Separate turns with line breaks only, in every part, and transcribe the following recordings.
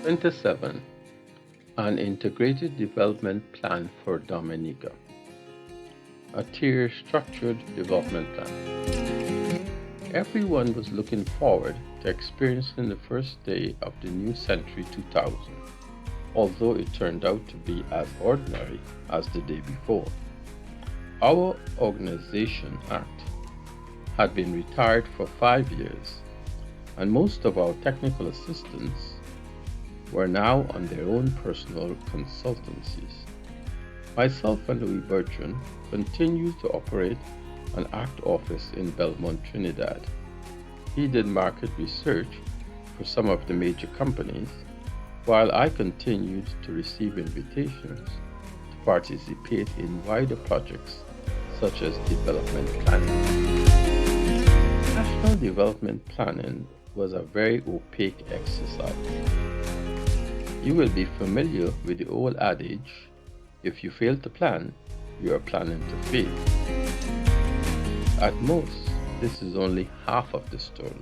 27. An integrated development plan for Dominica. A tier structured development plan. Everyone was looking forward to experiencing the first day of the new century 2000, although it turned out to be as ordinary as the day before. Our organization act had been retired for 5 years, and most of our technical assistants were now on their own personal consultancies. Myself and Louis Bertrand continued to operate an ACT office in Belmont, Trinidad. He did market research for some of the major companies, while I continued to receive invitations to participate in wider projects such as development planning. National development planning was a very opaque exercise. You will be familiar with the old adage, if you fail to plan, you are planning to fail. At most, this is only half of the story.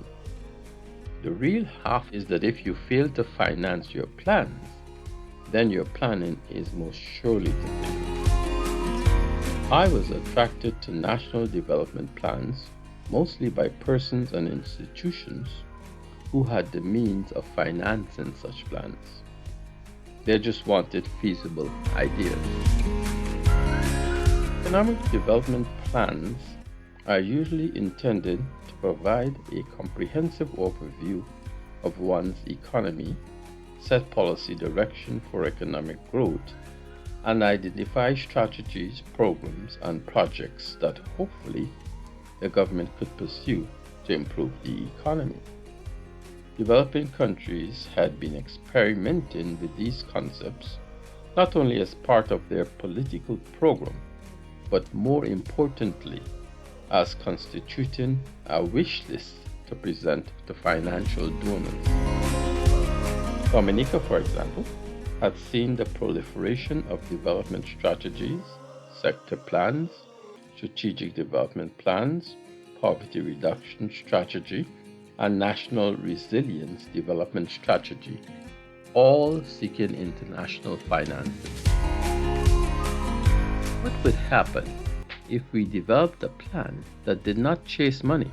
The real half is that if you fail to finance your plans, then your planning is most surely to fail. I was attracted to national development plans mostly by persons and institutions who had the means of financing such plans. They just wanted feasible ideas. Economic development plans are usually intended to provide a comprehensive overview of one's economy, set policy direction for economic growth, and identify strategies, programs, and projects that hopefully the government could pursue to improve the economy. Developing countries had been experimenting with these concepts not only as part of their political program, but more importantly, as constituting a wish list to present to financial donors. Dominica, for example, had seen the proliferation of development strategies, sector plans, strategic development plans, poverty reduction strategy, and National Resilience Development Strategy, all seeking international financing. What would happen if we developed a plan that did not chase money,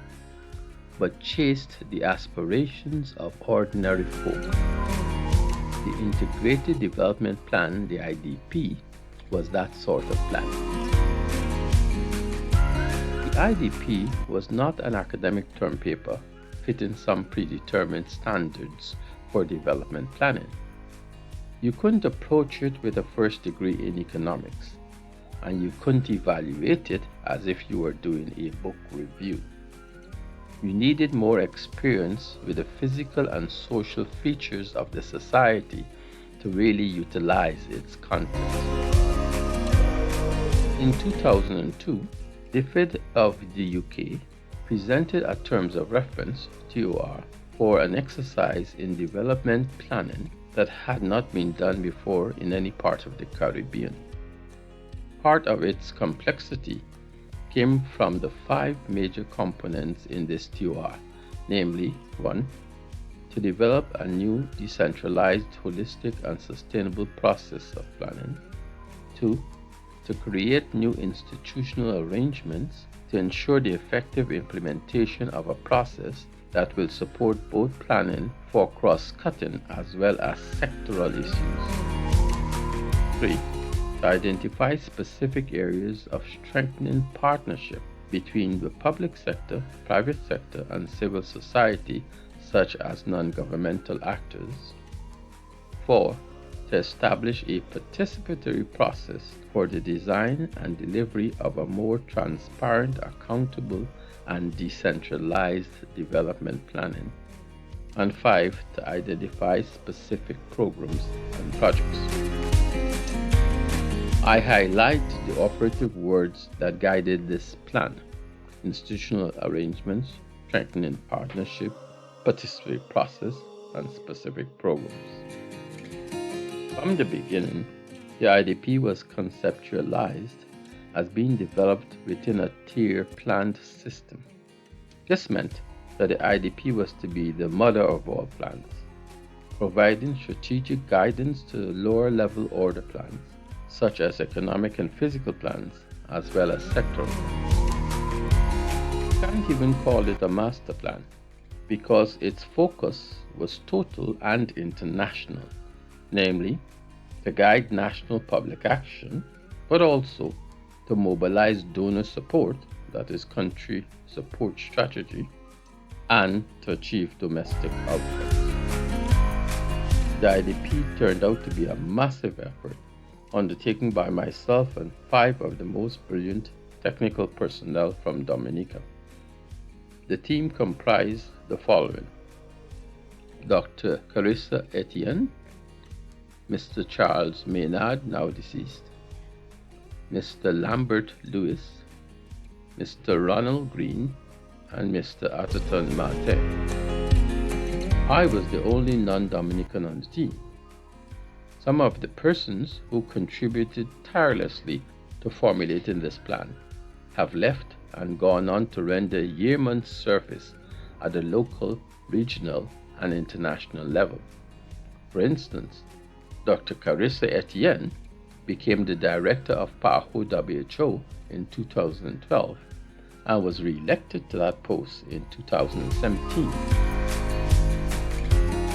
but chased the aspirations of ordinary folk? The Integrated Development Plan, the IDP, was that sort of plan. The IDP was not an academic term paper fitting some predetermined standards for development planning. You couldn't approach it with a first degree in economics, and you couldn't evaluate it as if you were doing a book review. You needed more experience with the physical and social features of the society to really utilize its content. In 2002, DFID of the UK presented a Terms of Reference (TOR) for an exercise in development planning that had not been done before in any part of the Caribbean. Part of its complexity came from the 5 major components in this TOR, namely 1. To develop a new decentralized, holistic, and sustainable process of planning. 2. To create new institutional arrangements to ensure the effective implementation of a process that will support both planning for cross-cutting as well as sectoral issues. 3. To identify specific areas of strengthening partnership between the public sector, private sector, and civil society, such as non-governmental actors. 4. To establish a participatory process for the design and delivery of a more transparent, accountable, and decentralized development planning. And 5. To identify specific programs and projects. I highlight the operative words that guided this plan: institutional arrangements, strengthening partnership, participatory process, and specific programs. From the beginning, the IDP was conceptualized as being developed within a tier planned system. This meant that the IDP was to be the mother of all plans. providing strategic guidance to lower level order plans, such as economic and physical plans, as well as sectoral plans. You can't even call it a master plan because its focus was total and international, namely to guide national public action, but also to mobilize donor support, that is country support strategy, and to achieve domestic outcomes. The IDP turned out to be a massive effort undertaken by myself and 5 of the most brilliant technical personnel from Dominica. The team comprised the following: Dr. Carissa Etienne, Mr. Charles Maynard, now deceased, Mr. Lambert Lewis, Mr. Ronald Green, and Mr. Atherton Mate. I was the only non-Dominican on the team. Some of the persons who contributed tirelessly to formulating this plan have left and gone on to render yeoman's service at the local, regional, and international level. For instance, Dr. Carissa Etienne became the director of PAHO WHO in 2012 and was re-elected to that post in 2017.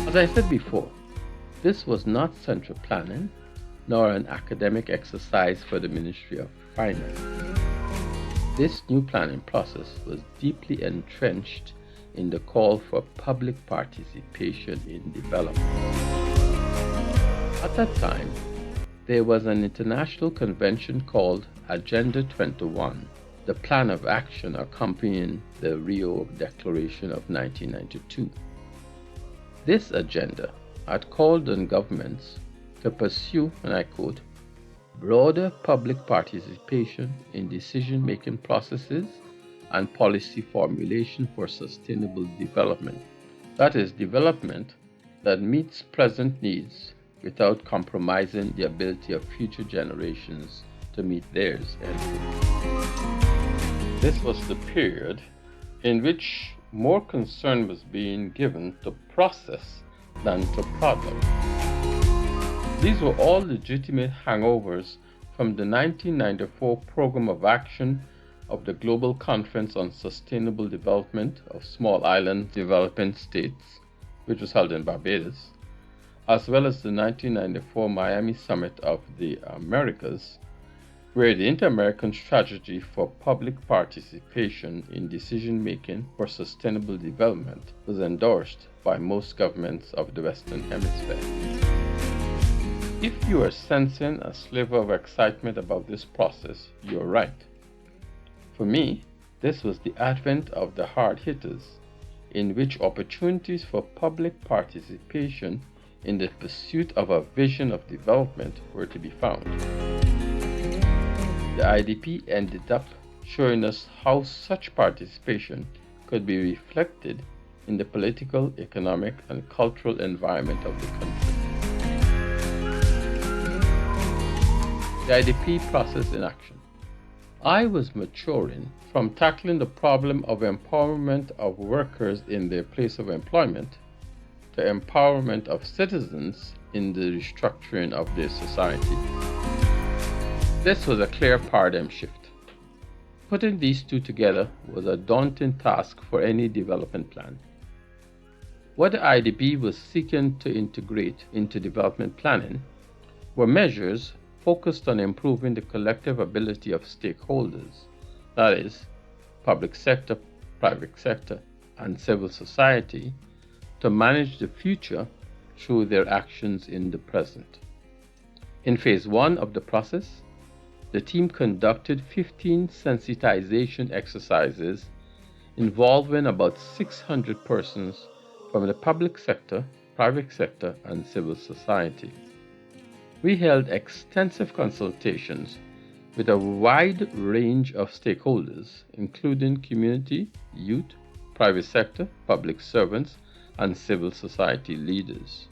As I said before, this was not central planning nor an academic exercise for the Ministry of Finance. This new planning process was deeply entrenched in the call for public participation in development. At that time, there was an international convention called Agenda 21, the plan of action accompanying the Rio Declaration of 1992. This agenda had called on governments to pursue, and I quote, broader public participation in decision-making processes and policy formulation for sustainable development. That is, development that meets present needs without compromising the ability of future generations to meet theirs. This was the period in which more concern was being given to process than to product. These were all legitimate hangovers from the 1994 Program of Action of the Global Conference on Sustainable Development of Small Island Developing States, which was held in Barbados, as well as the 1994 Miami Summit of the Americas, where the Inter-American Strategy for Public Participation in Decision-Making for Sustainable Development was endorsed by most governments of the Western Hemisphere. If you are sensing a sliver of excitement about this process, you're right. For me, this was the advent of the hard hitters, in which opportunities for public participation in the pursuit of a vision of development were to be found. The IDP ended up showing us how such participation could be reflected in the political, economic, and cultural environment of the country. The IDP process in action. I was maturing from tackling the problem of empowerment of workers in their place of employment to empowerment of citizens in the restructuring of their society. This was a clear paradigm shift. Putting these two together was a daunting task for any development plan. What the IDP was seeking to integrate into development planning were measures focused on improving the collective ability of stakeholders, that is, public sector, private sector, and civil society, to manage the future through their actions in the present. In phase 1 of the process, the team conducted 15 sensitization exercises involving about 600 persons from the public sector, private sector, and civil society. We held extensive consultations with a wide range of stakeholders, including community, youth, private sector, public servants, and civil society leaders.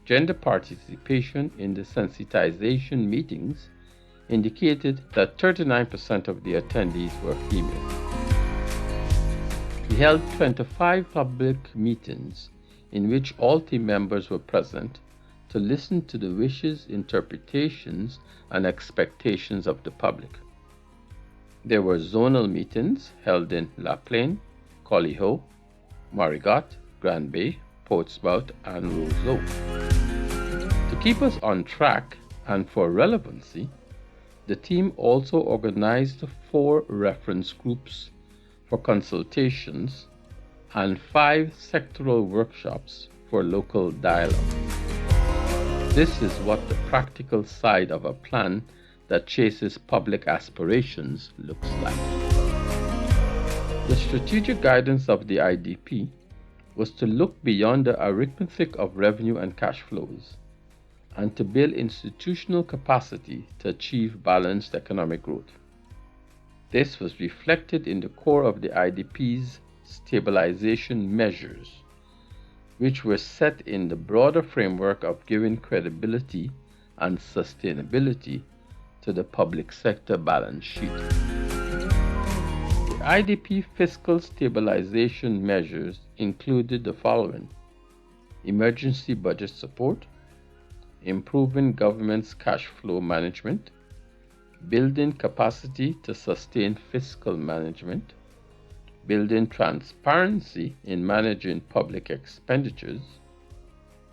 Gender participation in the sensitization meetings indicated that 39% of the attendees were female. We held 25 public meetings in which all team members were present to listen to the wishes, interpretations, and expectations of the public. There were zonal meetings held in La Plaine, Collyho, Marigot, Grand Bay, Portsmouth, and Roseau. To keep us on track and for relevancy, the team also organized 4 reference groups for consultations and 5 sectoral workshops for local dialogue. This is what the practical side of a plan that chases public aspirations looks like. The strategic guidance of the IDP was to look beyond the arithmetic of revenue and cash flows and to build institutional capacity to achieve balanced economic growth. This was reflected in the core of the IDP's stabilization measures, which were set in the broader framework of giving credibility and sustainability to the public sector balance sheet. The IDP fiscal stabilization measures included the following: emergency budget support, improving government's cash flow management, building capacity to sustain fiscal management, building transparency in managing public expenditures,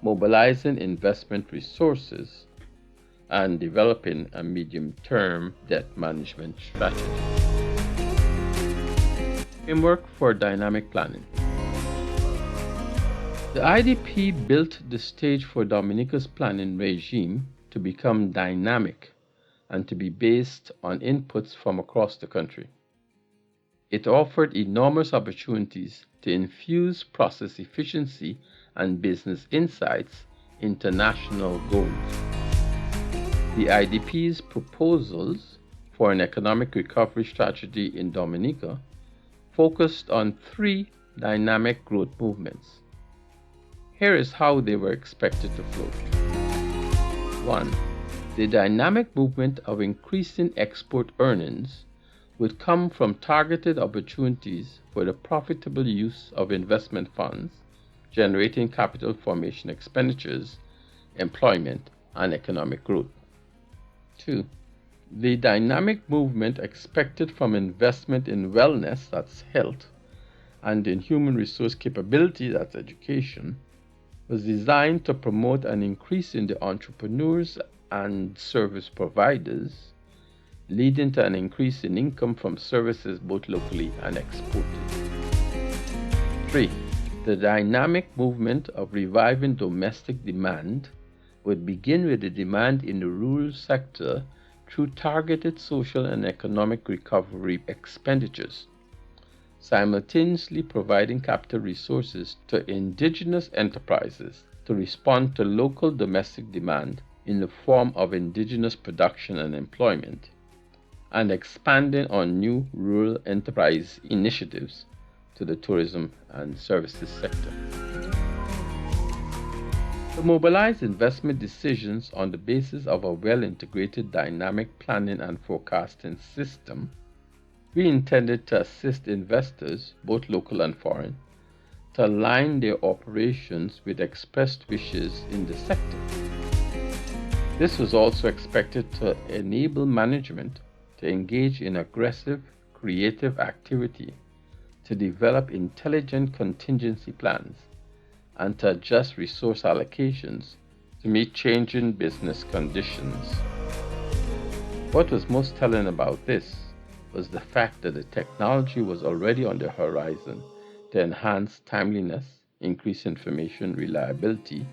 mobilizing investment resources, and developing a medium-term debt management strategy. Framework for dynamic planning. The IDP built the stage for Dominica's planning regime to become dynamic and to be based on inputs from across the country. It offered enormous opportunities to infuse process efficiency and business insights into national goals. The IDP's proposals for an economic recovery strategy in Dominica focused on 3 dynamic growth movements. Here is how they were expected to flow. 1. The dynamic movement of increasing export earnings would come from targeted opportunities for the profitable use of investment funds, generating capital formation expenditures, employment, and economic growth. 2. The dynamic movement expected from investment in wellness, that's health, and in human resource capability, that's education, was designed to promote an increase in the entrepreneurs and service providers, leading to an increase in income from services both locally and exported. 3. The dynamic movement of reviving domestic demand would begin with the demand in the rural sector through targeted social and economic recovery expenditures, simultaneously providing capital resources to indigenous enterprises to respond to local domestic demand in the form of indigenous production and employment, and expanding on new rural enterprise initiatives to the tourism and services sector. To mobilize investment decisions on the basis of a well-integrated dynamic planning and forecasting system, we intended to assist investors, both local and foreign, to align their operations with expressed wishes in the sector. This was also expected to enable management to engage in aggressive, creative activity, to develop intelligent contingency plans, and to adjust resource allocations to meet changing business conditions. What was most telling about this was the fact that the technology was already on the horizon to enhance timeliness, increase information reliability,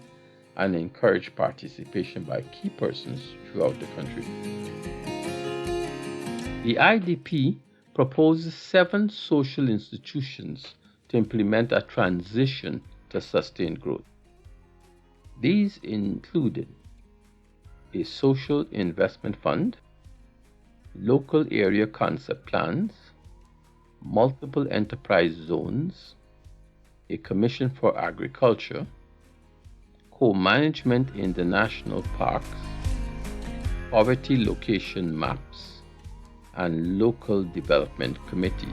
and encourage participation by key persons throughout the country. The IDP proposes 7 social institutions to implement a transition to sustained growth. These included a social investment fund, local area concept plans, multiple enterprise zones, a commission for agriculture, co-management in the national parks, poverty location maps, and local development committees.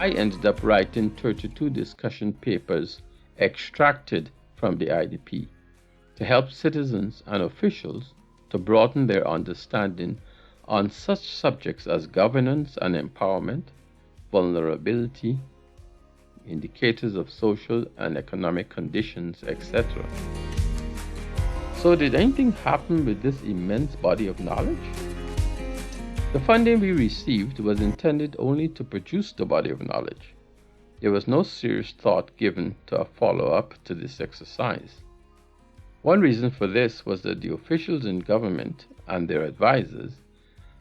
I ended up writing 32 discussion papers extracted from the IDP to help citizens and officials to broaden their understanding on such subjects as governance and empowerment, vulnerability, indicators of social and economic conditions, etc. So, did anything happen with this immense body of knowledge? The funding we received was intended only to produce the body of knowledge. There was no serious thought given to a follow-up to this exercise. One reason for this was that the officials in government and their advisors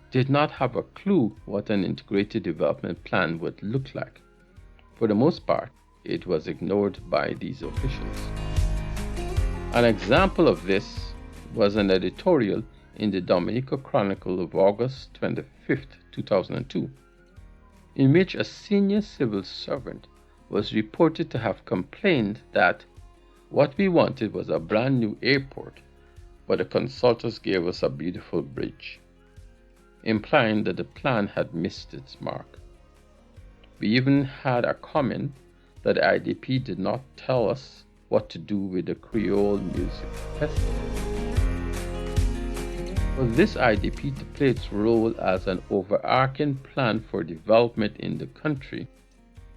did not have a clue what an integrated development plan would look like. For the most part, it was ignored by these officials. An example of this was an editorial in the Dominica Chronicle of August 25, 2002, in which a senior civil servant was reported to have complained that what we wanted was a brand new airport, but the consultants gave us a beautiful bridge, implying that the plan had missed its mark. We even had a comment that the IDP did not tell us what to do with the Creole Music Festival. For this IDP to play its role as an overarching plan for development in the country,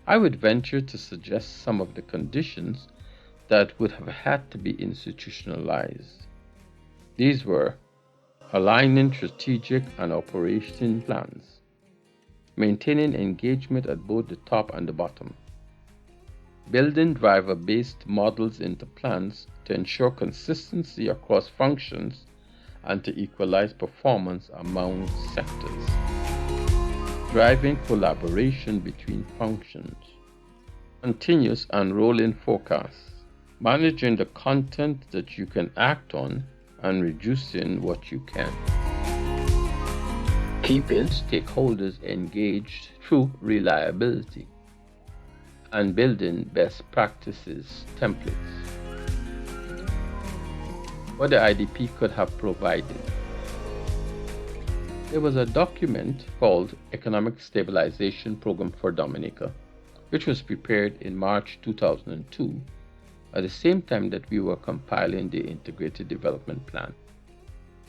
I would venture to suggest some of the conditions that would have had to be institutionalized. These were aligning strategic and operation plans, maintaining engagement at both the top and the bottom, building driver-based models into plans to ensure consistency across functions and to equalize performance among sectors, driving collaboration between functions, continuous and rolling forecasts, managing the content that you can act on and reducing what you can, keeping stakeholders engaged through reliability, and building best practices templates. What the IDP could have provided. There was a document called Economic Stabilization Program for Dominica, which was prepared in March 2002, at the same time that we were compiling the Integrated Development Plan.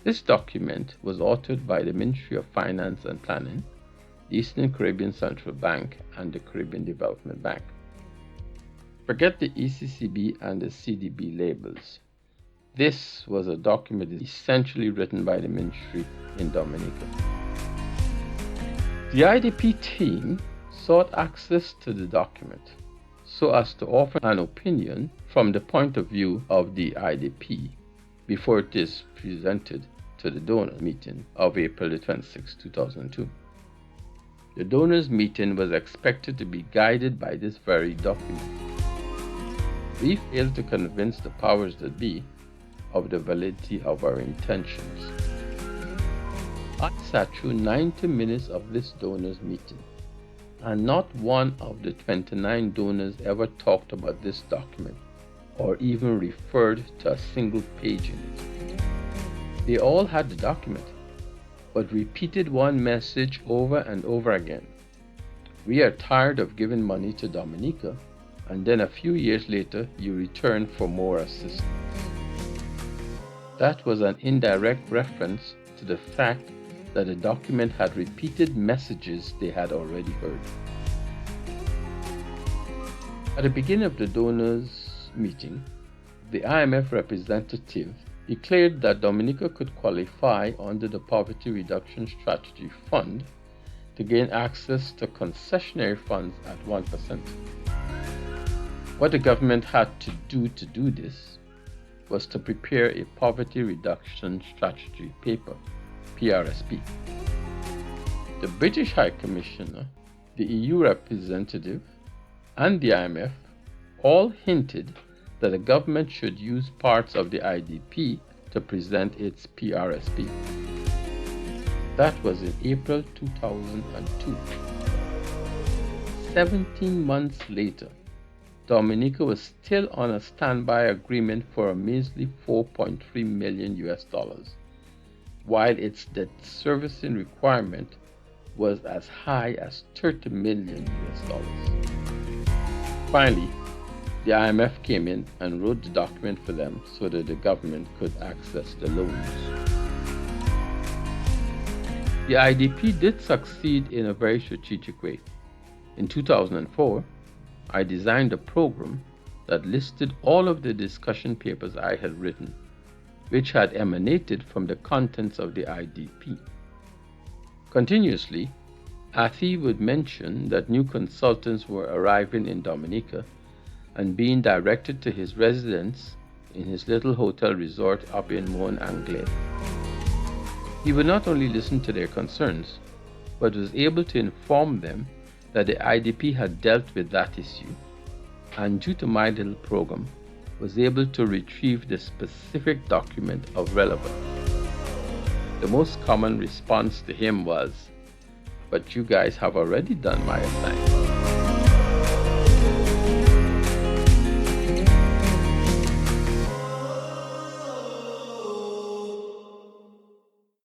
This document was authored by the Ministry of Finance and Planning, the Eastern Caribbean Central Bank, and the Caribbean Development Bank. Forget the ECCB and the CDB labels. This was a document essentially written by the ministry in Dominica. The IDP team sought access to the document so as to offer an opinion from the point of view of the IDP before it is presented to the donor meeting of April 26, 2002. The donors meeting was expected to be guided by this very document. We failed to convince the powers that be of the validity of our intentions. I sat through 90 minutes of this donors meeting, and not one of the 29 donors ever talked about this document or even referred to a single page in it. They all had the document, but repeated one message over and over again. We are tired of giving money to Dominica, and then a few years later you return for more assistance. That was an indirect reference to the fact that the document had repeated messages they had already heard. At the beginning of the donors meeting, the IMF representative declared that Dominica could qualify under the Poverty Reduction Strategy Fund to gain access to concessionary funds at 1%. What the government had to do this was to prepare a Poverty Reduction Strategy paper, PRSP. The British High Commissioner, the EU representative, and the IMF all hinted that the government should use parts of the IDP to present its PRSP. That was in April 2002. 17 months later, Dominica was still on a standby agreement for a measly $4.3 million, while its debt servicing requirement was as high as 30 million US dollars. Finally, the IMF came in and wrote the document for them so that the government could access the loans. The IDP did succeed in a very strategic way. In 2004, I designed a program that listed all of the discussion papers I had written, which had emanated from the contents of the IDP. Continuously, Athi would mention that new consultants were arriving in Dominica and being directed to his residence in his little hotel resort up in Mont Anglais. He would not only listen to their concerns, but was able to inform them that the IDP had dealt with that issue, and due to my little program, was able to retrieve the specific document of relevance. The most common response to him was, "But you guys have already done my assignment."